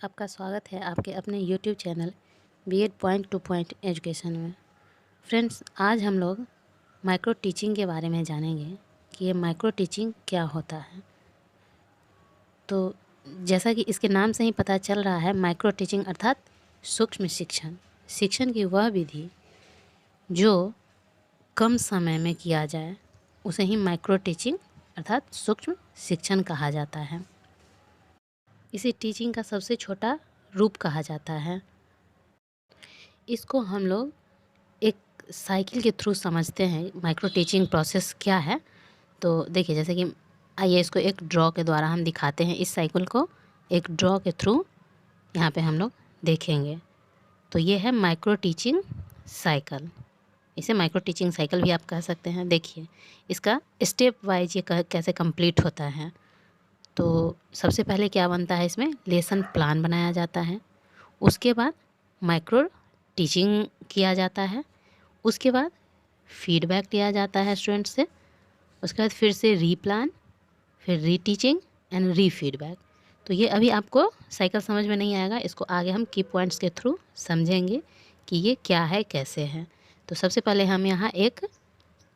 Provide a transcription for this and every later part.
आपका स्वागत है आपके अपने YouTube channel B Ed point to point education में। फ्रेंड्स, आज हम लोग माइक्रो टीचिंग के बारे में जानेंगे कि ये माइक्रो टीचिंग क्या होता है। तो जैसा कि इसके नाम से ही पता चल रहा है, माइक्रो टीचिंग अर्थात सूक्ष्म शिक्षण। शिक्षण की वह विधि जो कम समय में किया जाए उसे ही माइक्रो टीचिंग अर्थात सूक्ष्म शिक्षण कहा जाता है। इसे टीचिंग का सबसे छोटा रूप कहा जाता है। इसको हम लोग एक साइकिल के थ्रू समझते हैं माइक्रो टीचिंग प्रोसेस क्या है। तो देखिए, जैसे कि आइए इसको एक ड्रॉ के द्वारा हम दिखाते हैं। इस साइकिल को एक ड्रॉ के थ्रू यहाँ पे हम लोग देखेंगे। तो ये है माइक्रो टीचिंग साइकिल। इसे माइक्रो टीचिंग साइकिल भी आप कह सकते हैं। देखिए इसका स्टेप वाइज ये कैसे कंप्लीट होता है। तो सबसे पहले क्या बनता है, इसमें लेसन प्लान बनाया जाता है। उसके बाद माइक्रो टीचिंग किया जाता है। उसके बाद फीडबैक लिया जाता है स्टूडेंट से। उसके बाद फिर से रीप्लान, फिर रीटीचिंग एंड रीफीडबैक। तो ये अभी आपको साइकिल समझ में नहीं आएगा, इसको आगे हम की पॉइंट्स के थ्रू समझेंगे कि ये क्या है, कैसे है। तो सबसे पहले हम यहाँ एक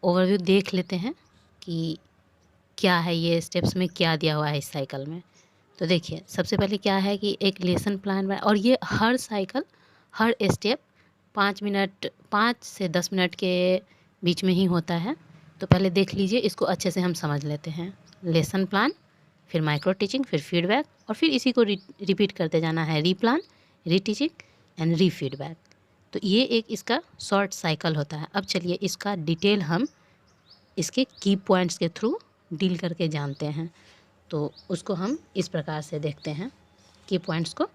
ओवरव्यू देख लेते हैं कि क्या है, ये स्टेप्स में क्या दिया हुआ है इस साइकिल में। तो देखिए सबसे पहले क्या है कि एक लेसन प्लान और ये हर साइकिल, हर स्टेप 5 से 10 मिनट के बीच में ही होता है। तो पहले देख लीजिए, इसको अच्छे से हम समझ लेते हैं। लेसन प्लान, फिर माइक्रो टीचिंग, फिर फीडबैक, और फिर इसी को रिपीट करते जाना है, रीप्लान, रीटीचिंग एंड रीफीडबैक। तो ये एक इसका शॉर्ट साइकिल होता है। अब चलिए इसका डिटेल हम इसके की पॉइंट्स के थ्रू डील करके जानते हैं। तो उसको हम इस प्रकार से देखते हैं की पॉइंट्स को।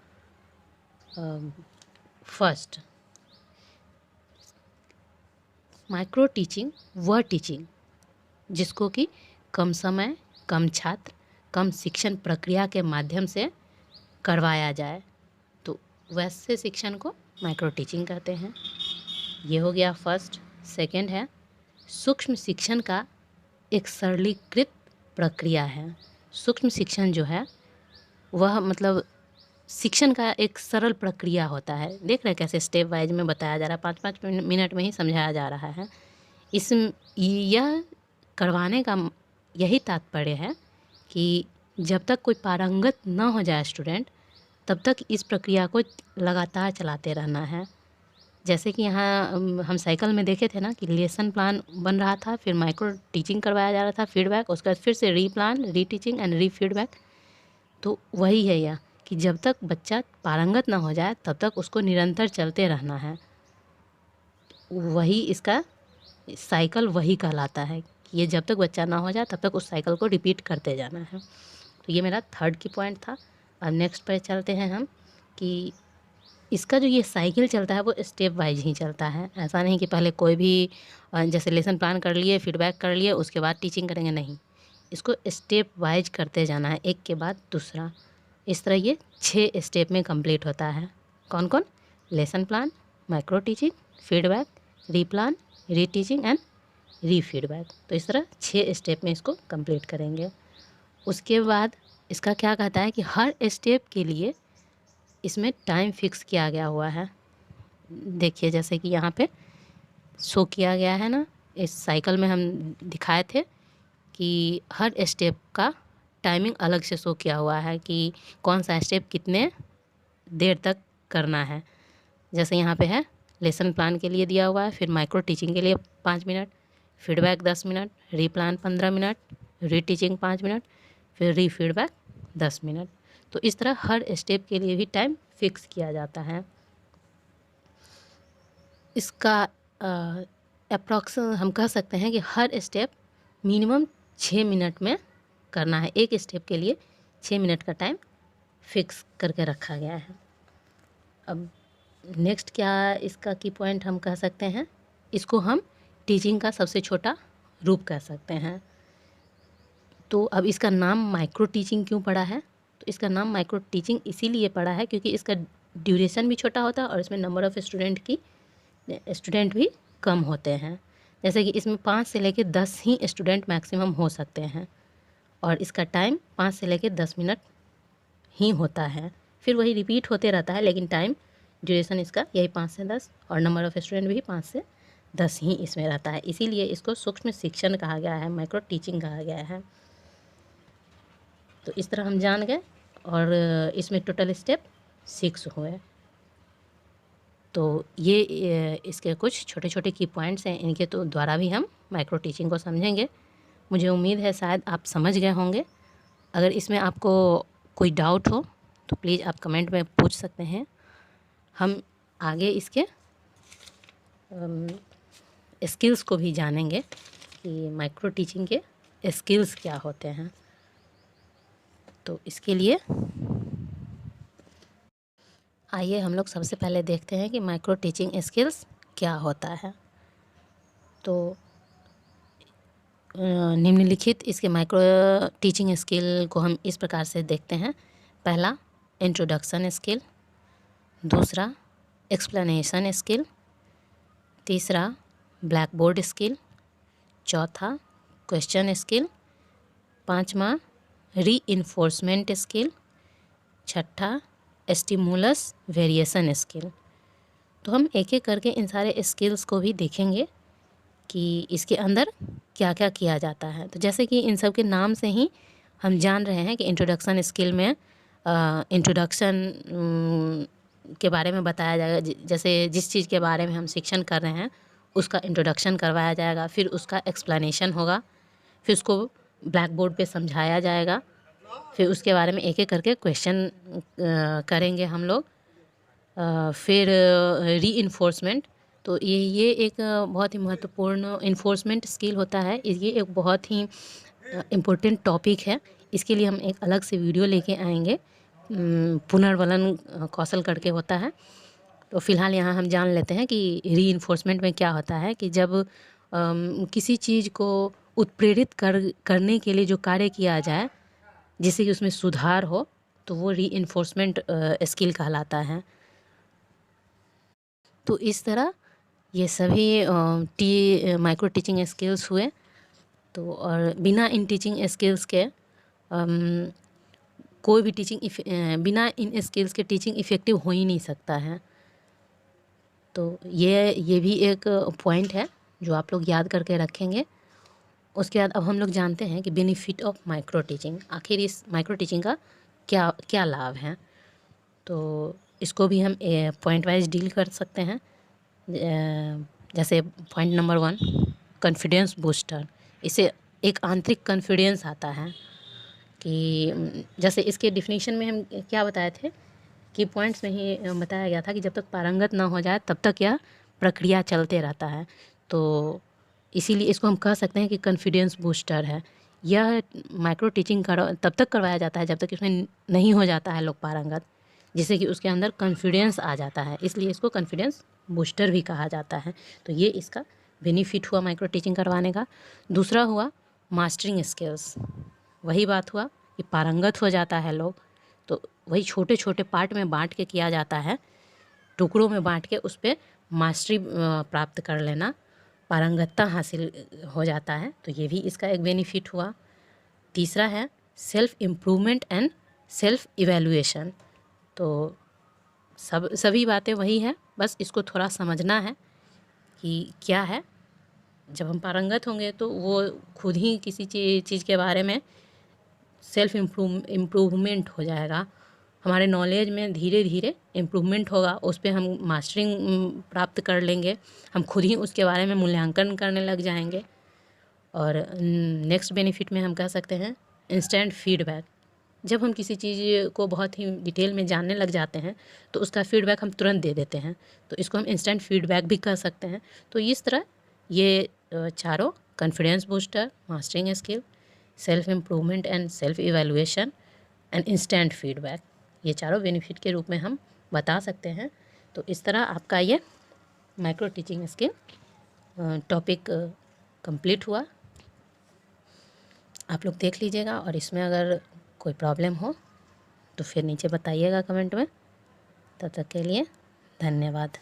फर्स्ट, माइक्रो टीचिंग वह टीचिंग जिसको कि कम समय, कम छात्र, कम शिक्षण प्रक्रिया के माध्यम से करवाया जाए। तो वैसे शिक्षण को माइक्रो टीचिंग कहते हैं। ये हो गया फर्स्ट। सेकंड है, सूक्ष्म शिक्षण का एक सरलीकृत प्रक्रिया है। सूक्ष्म शिक्षण जो है वह मतलब शिक्षण का एक सरल प्रक्रिया होता है। देख रहे हैं कैसे स्टेप वाइज में बताया जा रहा है, 5-5 मिनट में ही समझाया जा रहा है। यह करवाने का यही तात्पर्य है कि जब तक कोई पारंगत न हो जाए स्टूडेंट, तब तक इस प्रक्रिया को लगातार चलाते रहना है। जैसे कि यहाँ हम साइकिल में देखे थे ना कि लेसन प्लान बन रहा था, फिर माइक्रो टीचिंग करवाया जा रहा था, फीडबैक, उसके बाद फिर से रीप्लान, रीटीचिंग एंड रीफीडबैक। तो वही है यह कि जब तक बच्चा पारंगत ना हो जाए तब तक उसको निरंतर चलते रहना है। वही इसका साइकिल वही कहलाता है कि ये जब तक बच्चा ना हो जाए तब तक उस साइकिल को रिपीट करते जाना है। तो ये मेरा थर्ड की पॉइंट था। अब नेक्स्ट पर चलते हैं हम कि इसका जो ये साइकिल चलता है वो स्टेप वाइज ही चलता है। ऐसा नहीं कि पहले कोई भी जैसे लेसन प्लान कर लिए, फीडबैक कर लिए, उसके बाद टीचिंग करेंगे, नहीं। इसको स्टेप वाइज करते जाना है, एक के बाद दूसरा। इस तरह ये 6 स्टेप में कंप्लीट होता है। कौन कौन? Lesson plan, micro teaching, feedback, replan, reteaching and refeedback. तो इस तरह 6 स्टेप में इसको कंप्लीट करेंगे। उसके बाद इसका क्या कहता है कि हर स्टेप के लिए इसमें टाइम फिक्स किया गया हुआ है। देखिए जैसे कि यहाँ पे शो किया गया है ना, इस साइकिल में हम दिखाए थे कि हर स्टेप का टाइमिंग अलग से शो किया हुआ है कि कौन सा स्टेप कितने देर तक करना है। जैसे यहाँ पे है, लेसन प्लान के लिए दिया हुआ है, फिर माइक्रो टीचिंग के लिए 5 minute, feedback 10 minute, replan 15 minute, reteaching 5 minute, फिर रीफीडबैक 10 मिनट। तो इस तरह हर स्टेप के लिए भी टाइम फिक्स किया जाता है। इसका अप्रॉक्स हम कह सकते हैं कि हर स्टेप मिनिमम 6 मिनट में करना है। एक स्टेप के लिए 6 मिनट का टाइम फिक्स करके रखा गया है। अब नेक्स्ट क्या इसका की पॉइंट हम कह सकते हैं, इसको हम टीचिंग का सबसे छोटा रूप कह सकते हैं। तो अब इसका नाम माइक्रो टीचिंग क्यों पड़ा है? तो इसका नाम माइक्रो टीचिंग इसीलिए पड़ा है क्योंकि इसका ड्यूरेशन भी छोटा होता है और इसमें नंबर ऑफ़ स्टूडेंट भी कम होते हैं। जैसे कि इसमें 5 से लेकर 10 ही स्टूडेंट मैक्सिमम हो सकते हैं और इसका टाइम 5 से लेकर 10 मिनट ही होता है। फिर वही रिपीट होते रहता है, लेकिन टाइम ड्यूरेशन इसका यही 5 से 10 और नंबर ऑफ़ स्टूडेंट भी 5 से 10 ही इसमें रहता है। इसीलिए इसको सूक्ष्म शिक्षण कहा गया है, माइक्रो टीचिंग कहा गया है। तो इस तरह हम जान गए और इसमें टोटल स्टेप 6 हुए। तो ये इसके कुछ छोटे छोटे की पॉइंट्स हैं, इनके तो द्वारा भी हम माइक्रो टीचिंग को समझेंगे। मुझे उम्मीद है शायद आप समझ गए होंगे। अगर इसमें आपको कोई डाउट हो तो प्लीज़ आप कमेंट में पूछ सकते हैं। हम आगे इसके स्किल्स को भी जानेंगे कि माइक्रो टीचिंग के स्किल्स क्या होते हैं। तो इसके लिए आइए हम लोग सबसे पहले देखते हैं कि माइक्रो टीचिंग स्किल्स क्या होता है। तो निम्नलिखित इसके माइक्रो टीचिंग स्किल को हम इस प्रकार से देखते हैं। पहला, इंट्रोडक्शन स्किल। दूसरा, एक्सप्लेनेशन स्किल। तीसरा, ब्लैक बोर्ड स्किल। चौथा, क्वेश्चन स्किल। पांचवा, रीइंफोर्समेंट स्किल। छठा, स्टिमुलस वेरिएशन स्किल। तो हम एक एक करके इन सारे स्किल्स को भी देखेंगे कि इसके अंदर क्या क्या किया जाता है। तो जैसे कि इन सब के नाम से ही हम जान रहे हैं कि इंट्रोडक्शन स्किल में इंट्रोडक्शन के बारे में बताया जाएगा। जैसे जिस चीज़ के बारे में हम शिक्षण कर रहे हैं उसका इंट्रोडक्शन करवाया जाएगा, फिर उसका एक्सप्लेनेशन होगा, फिर उसको ब्लैक बोर्ड पे समझाया जाएगा, फिर उसके बारे में एक एक करके क्वेश्चन करेंगे हम लोग। फिर रीइंफोर्समेंट, तो ये एक बहुत ही महत्वपूर्ण इन्फोर्समेंट स्किल होता है। ये एक बहुत ही इम्पोर्टेंट टॉपिक है। इसके लिए हम एक अलग से वीडियो लेके आएंगे। पुनर्वलन कौशल करके होता है। तो फ़िलहाल यहाँ हम जान लेते हैं कि रीइंफोर्समेंट में क्या होता है कि जब किसी चीज़ को उत्प्रेरित करने के लिए जो कार्य किया जाए जिससे कि उसमें सुधार हो, तो वो रीइंफोर्समेंट स्किल कहलाता है। तो इस तरह ये सभी माइक्रो टीचिंग स्किल्स हुए। तो और बिना इन टीचिंग स्किल्स के कोई भी बिना इन स्किल्स के टीचिंग इफ़ेक्टिव हो ही नहीं सकता है। तो ये भी एक पॉइंट है जो आप लोग याद करके रखेंगे। उसके बाद अब हम लोग जानते हैं कि बेनिफिट ऑफ माइक्रो टीचिंग, आखिर इस माइक्रो टीचिंग का क्या क्या लाभ हैं। तो इसको भी हम पॉइंट वाइज डील कर सकते हैं। जैसे पॉइंट नंबर 1, कॉन्फिडेंस बूस्टर। इससे एक आंतरिक कॉन्फिडेंस आता है कि जैसे इसके डिफिनीशन में हम क्या बताए थे कि पॉइंट्स में ही बताया गया था कि जब तक पारंगत ना हो जाए तब तक यह प्रक्रिया चलते रहता है। तो इसीलिए इसको हम कह सकते हैं कि कॉन्फिडेंस बूस्टर है। यह माइक्रो टीचिंग तब तक करवाया जाता है जब तक इसमें नहीं हो जाता है लोग पारंगत, जिससे कि उसके अंदर कॉन्फिडेंस आ जाता है। इसलिए इसको कॉन्फिडेंस बूस्टर भी कहा जाता है। तो ये इसका बेनिफिट हुआ माइक्रो टीचिंग करवाने का। दूसरा हुआ मास्टरिंग स्किल्स। वही बात हुआ कि पारंगत हो जाता है लोग, तो वही छोटे छोटे पार्ट में बांट के किया जाता है, टुकड़ों में बांट के उस पर मास्टरी प्राप्त कर लेना, पारंगतता हासिल हो जाता है। तो ये भी इसका एक बेनिफिट हुआ। तीसरा है self improvement and self evaluation. तो सभी बातें वही है, बस इसको थोड़ा समझना है कि क्या है। जब हम पारंगत होंगे तो वो खुद ही किसी चीज़ के बारे में सेल्फ इम्प्रूवमेंट हो जाएगा, हमारे नॉलेज में धीरे धीरे इम्प्रूवमेंट होगा, उस पर हम मास्टरिंग प्राप्त कर लेंगे, हम खुद ही उसके बारे में मूल्यांकन करने लग जाएंगे। और नेक्स्ट बेनिफिट में हम कह सकते हैं इंस्टेंट फीडबैक। जब हम किसी चीज़ को बहुत ही डिटेल में जानने लग जाते हैं तो उसका फीडबैक हम तुरंत दे देते हैं, तो इसको हम इंस्टेंट फीडबैक भी कह सकते हैं। तो इस तरह ये चारों, confidence booster, mastering skill, self improvement and self evaluation and instant feedback, ये चारों बेनिफिट के रूप में हम बता सकते हैं। तो इस तरह आपका ये micro teaching skill topic complete हुआ। आप लोग देख लीजिएगा और इसमें अगर कोई प्रॉब्लम हो तो फिर नीचे बताइएगा कमेंट में। तब तक के लिए धन्यवाद।